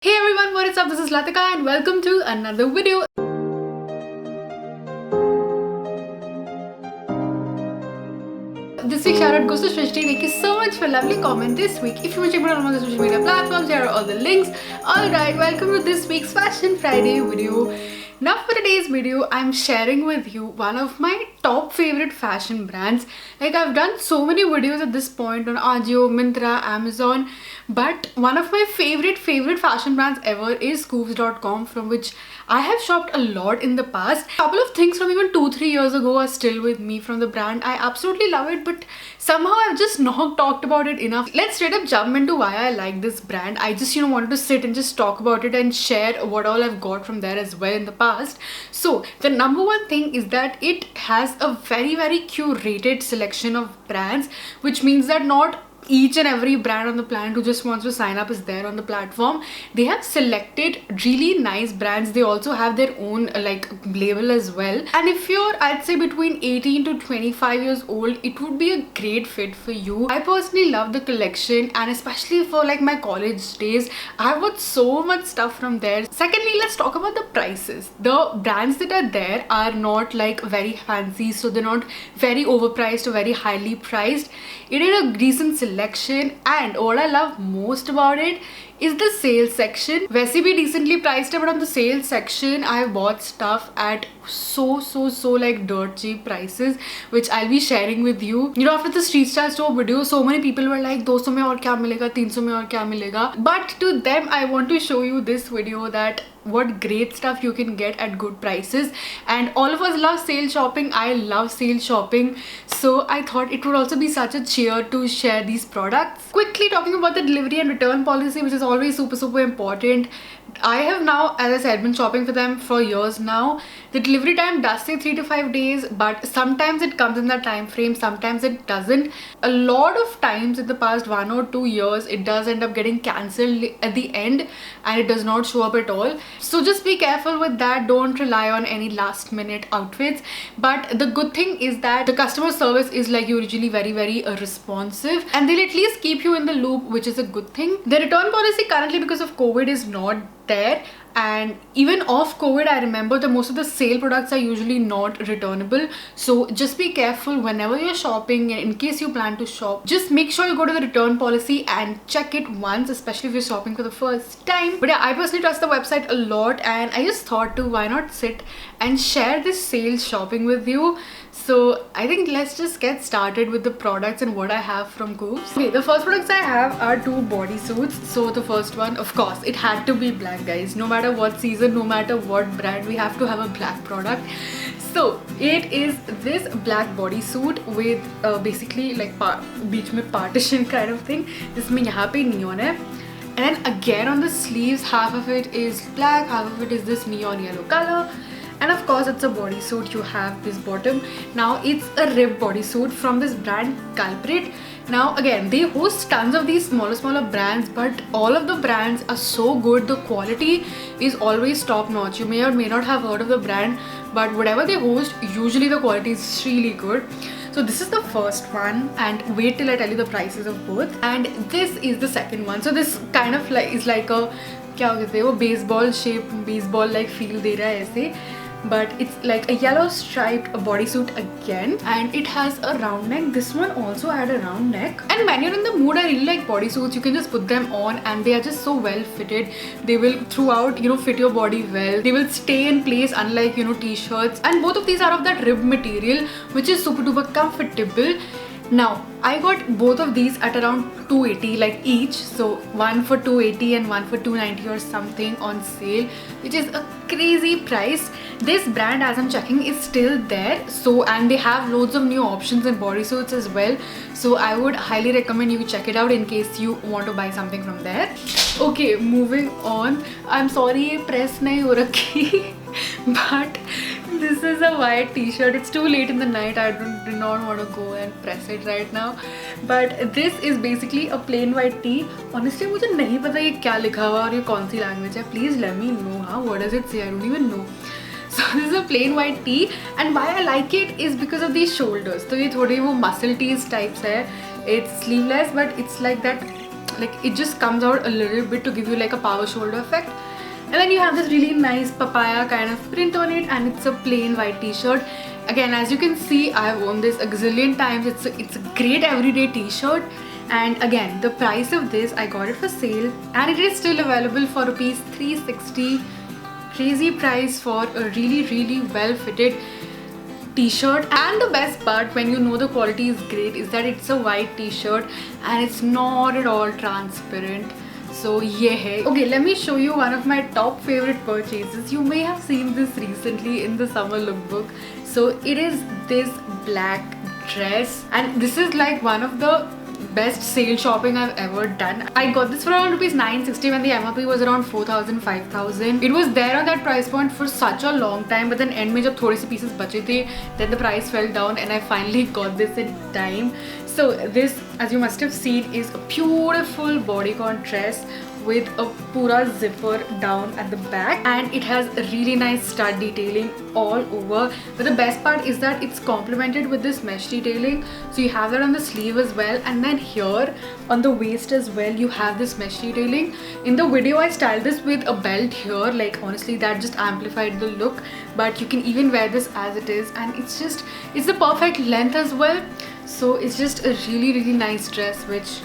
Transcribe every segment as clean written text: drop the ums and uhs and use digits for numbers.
Hey everyone, what is up? This is Latika and welcome to another video. This week's shout out goes to Shrishti. Thank you so much for lovely comment this week. If you want to check me out on all the social media platforms, here are all the links. Alright, welcome to this week's Fashion Friday video. Now for today's video, I'm sharing with you one of my top favorite fashion brands. Like I've done so many videos at this point on Ajio, Myntra, Amazon, but one of my favorite fashion brands ever is Scoops.com, from which I have shopped a lot in the past. A couple of things from even 2-3 years ago are still with me from the brand. I absolutely love it, but somehow I've just not talked about it enough. Let's straight up jump into why I like this brand. I just wanted to sit and just talk about it and share what all I've got from there as well in the past. So the number one thing is that it has a very curated selection of brands, which means that not each and every brand on the planet who just wants to sign up is there on the platform. They have selected really nice brands. They also have their own label as well. And if you're, I'd say, between 18 to 25 years old, it would be a great fit for you. I personally love the collection, and especially for like my college days, I've got so much stuff from there. Secondly, let's talk about the prices. The brands that are there are not like very fancy, so they're not very overpriced or very highly priced. It is a decent selection, and what I love most about it is the sales section. वैसे भी decently priced है, but on the sales section I have bought stuff at so like dirt cheap prices, which I'll be sharing with you. You know, after the street style store video, so many people were like 200 में और क्या मिलेगा, 300 में और क्या मिलेगा. But to them I want to show you this video that what great stuff you can get at good prices. And all of us love sale shopping. I love sale shopping, so I thought it would also be such a cheer to share these products. Quickly talking about the delivery and return policy, which is always super important. I have now, as I said, been shopping for them for years now. The delivery time does say 3 to 5 days, but sometimes it comes in that time frame, sometimes it doesn't. A lot of times in the past 1 or 2 years, it does end up getting cancelled at the end and it does not show up at all. So just be careful with that. Don't rely on any last minute outfits. But the good thing is that the customer service is like usually very responsive, and they'll at least keep you in the loop, which is a good thing. The return policy currently, because of COVID, is not there, and even off COVID, I remember that most of the sale products are usually not returnable. So just be careful whenever you're shopping, and in case you plan to shop, just make sure you go to the return policy and check it once, especially if you're shopping for the first time. But yeah, I personally trust the website a lot, and I just thought to why not sit and share this sales shopping with you. So I think let's just get started with the products and what I have from Scoops. Okay, the first products I have are 2 bodysuits. So the first one, of course, it had to be black, guys. No matter what season, no matter what brand, we have to have a black product. So it is this black bodysuit with basically like बीच में partition kind of thing. जिसमें यहाँ पे neon है. And then again on the sleeves, half of it is black, half of it is this neon yellow color. And of course it's a bodysuit. You have this bottom. Now it's a ribbed bodysuit from this brand Culprit. Now again, they host tons of these smaller brands, but all of the brands are so good. The quality is always top notch. You may or may not have heard of the brand, but whatever they host, usually the quality is really good. So this is the first one, and wait till I tell you the prices of both. And this is the second one. So this kind of like is like a क्या कहते हैं वो baseball shape, baseball like feel दे रहा है ऐसे. But it's like a yellow striped bodysuit again, and it has a round neck. This one also had a round neck. And when you're in the mood, I really like bodysuits. You can just put them on and they are just so well fitted. They will throughout, you know, fit your body well. They will stay in place, unlike, you know, t-shirts. And both of these are of that ribbed material, which is super duper comfortable. Now I got both of these at around 280 like each, so one for 280 and one for 290 or something on sale, which is a crazy price. This brand, as I'm checking, is still there. So, and they have loads of new options in bodysuits as well, so I would highly recommend you check it out in case you want to buy something from there. Okay, moving on. I'm sorry press nahi ho rakhi but this is a white t-shirt. It's too late in the night. I do not want to go and press it right now, but this is basically a plain white tee. Honestly, मुझे नहीं पता ये क्या लिखा हुआ और ये कौन सी language है. Please let me know. हाँ, what does it say? I don't even know. So this is a plain white tee, and why I like it is because of these shoulders. तो ये थोड़े वो muscle tees types है. It's sleeveless, but it's like that like it just comes out a little bit to give you like a power shoulder effect. And then you have this really nice papaya kind of print on it, and it's a plain white t-shirt. Again, as you can see, I've worn this a gazillion times. It's a great everyday t-shirt. And again, the price of this, I got it for sale and it is still available for rupees 360. Crazy price for a really well fitted t-shirt. And the best part, when you know the quality is great, is that it's a white t-shirt and it's not at all transparent. So yeah. Okay, let me show you one of my top favorite purchases. You may have seen this recently in the summer lookbook. So it is this black dress, and this is like one of the best sale shopping I've ever done. I got this for around rupees 960 when the MRP was around 4,000, 5,000. It was there on that price point for such a long time, but then end mein jab thode se pieces bache the, then the price fell down and I finally got this in time. So this, as you must have seen, is a beautiful bodycon dress with a pura zipper down at the back, and it has a really nice stud detailing all over. But the best part is that it's complemented with this mesh detailing, so you have that on the sleeve as well, and then here on the waist as well you have this mesh detailing. In the video I styled this with a belt here, like honestly that just amplified the look, but you can even wear this as it is, and it's the perfect length as well. So it's just a really nice dress which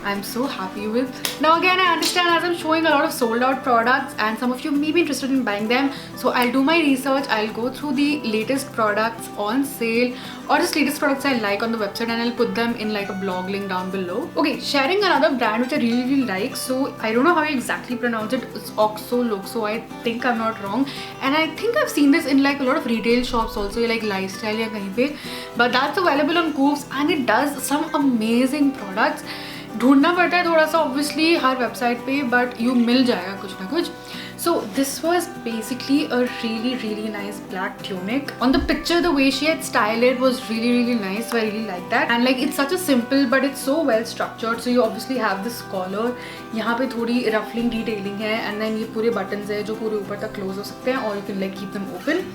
I'm so happy with. Now again, I understand as I'm showing a lot of sold out products and some of you may be interested in buying them, so I'll do my research, I'll go through the latest products on sale or just latest products I like on the website, and I'll put them in like a blog link down below. Okay, sharing another brand which I really like. So I don't know how you exactly pronounce it. It's Oxo Loxo, I think I'm not wrong, and I think I've seen this in like a lot of retail shops also, like lifestyle ya kahin pe, but that's available on Cooves and it does some amazing products. ढूंढना पड़ता है थोड़ा सा obviously हर website पे, but you मिल जाएगा कुछ ना कुछ. So this was basically a really nice black tunic. On the picture, the way she had styled it was really nice, so I really like that. And like it's such a simple but it's so well structured. So you obviously have this collar, यहाँ पे थोड़ी ruffling detailing है, and then ये पूरे buttons है जो पूरे ऊपर तक close हो सकते हैं, or you can like keep them open.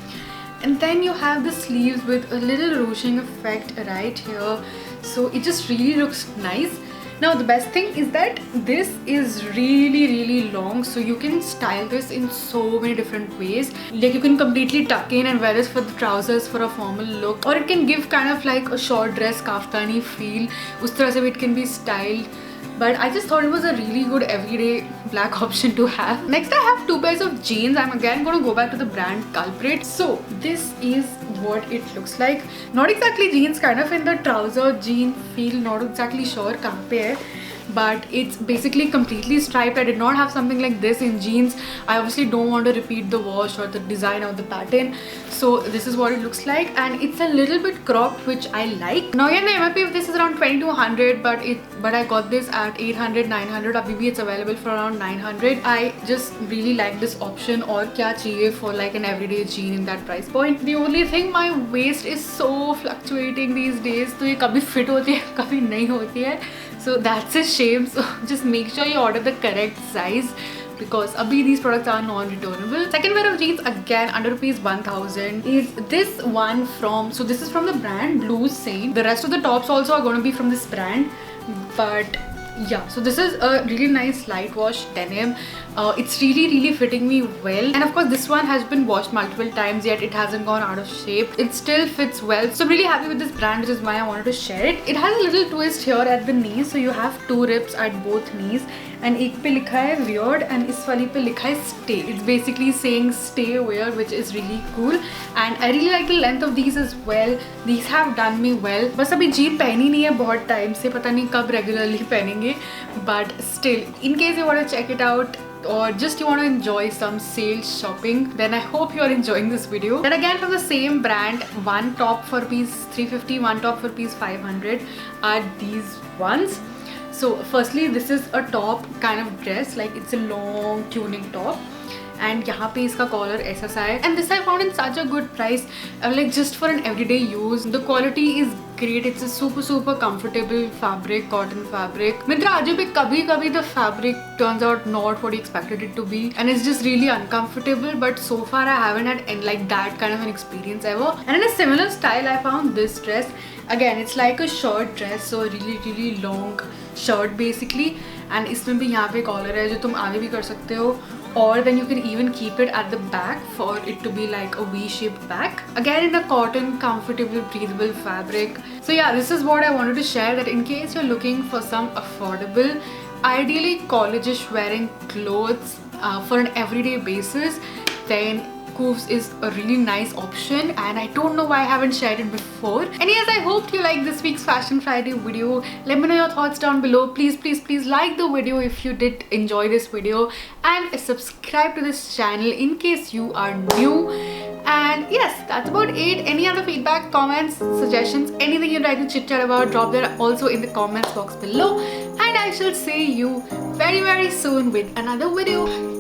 And then you have the sleeves with a little ruching effect right here, so it just really looks nice. Now the best thing is that this is really long, so you can style this in so many different ways. Like you can completely tuck in and wear this for the trousers for a formal look, or it can give kind of like a short dress kaftani feel. उस तरह से भी it can be styled. But I just thought it was a really good everyday black option to have. Next I have two pairs of jeans. I'm again going to go back to the brand Culprit. So this is what it looks like. Not exactly jeans, kind of in the trouser jean feel, not exactly sure kahan pe hai, but it's basically completely striped. I did not have something like this in jeans. I obviously don't want to repeat the wash or the design or the pattern, so this is what it looks like, and it's a little bit cropped, which I like. Now again, the MRP of this is around 2200, but I got this at 800, 900. Abhi it's available for around 900. I just really like this option. Aur kya chahiye for like an everyday jean in that price point. The only thing, my waist is so fluctuating these days, so ye kabhi fit hoti hai, kabhi nahi hoti hai. So that's a shame. So just make sure you order the correct size, because abhi these products are non-returnable. Second pair of jeans, again under rupees 1000, is this one from, so this is from the brand Blue Saint. The rest of the tops also are going to be from this brand, but yeah, so this is a really nice light wash denim. It's really fitting me well, and of course this one has been washed multiple times, yet it hasn't gone out of shape. It still fits well, so I'm really happy with this brand, which is why I wanted to share it. It has a little twist here at the knee, so you have two rips at both knees, and एक पे लिखा है weird and इस वाली पे लिखा है stay. It's basically saying stay weird, which is really cool, and I really like the length of these as well. These have done me well. बस अभी jean पहनी नहीं है बहुत टाइम से, पता नहीं कब regularly पहनेंगे, but still, in case you want to check it out, or just you want to enjoy some sale shopping, then I hope you are enjoying this video. Then again from the same brand, one top for rupees 350, one top for rupees 500 are these ones. So firstly, this is a top kind of dress, like it's a long tunic top, and यहाँ पे इसका collar ऐसा सा है, and this I found in such a good price, like just for an everyday use. The quality is great. It's a super comfortable fabric, cotton fabric. Mitra, आजू भी कभी the fabric turns out not what you expected it to be, and it's just really uncomfortable. But so far I haven't had like that kind of an experience ever. And in a similar style, I found this dress. Again, it's like a short dress, so really long shirt basically, and इसमें भी यहाँ पे collar है जो तुम आगे भी कर सकते हो, or then you can even keep it at the back for it to be like a V-shaped back, again in a cotton comfortable breathable fabric. So yeah, this is what I wanted to share, that in case you're looking for some affordable, ideally college-ish wearing clothes for an everyday basis, then Koofs is a really nice option, and I don't know why I haven't shared it before. And yes, I hope you like this week's Fashion Friday video. Let me know your thoughts down below. Please like the video if you did enjoy this video, and subscribe to this channel in case you are new. And yes, that's about it. Any other feedback, comments, suggestions, anything you'd like to chit chat about, drop that also in the comments box below, and I shall see you very soon with another video.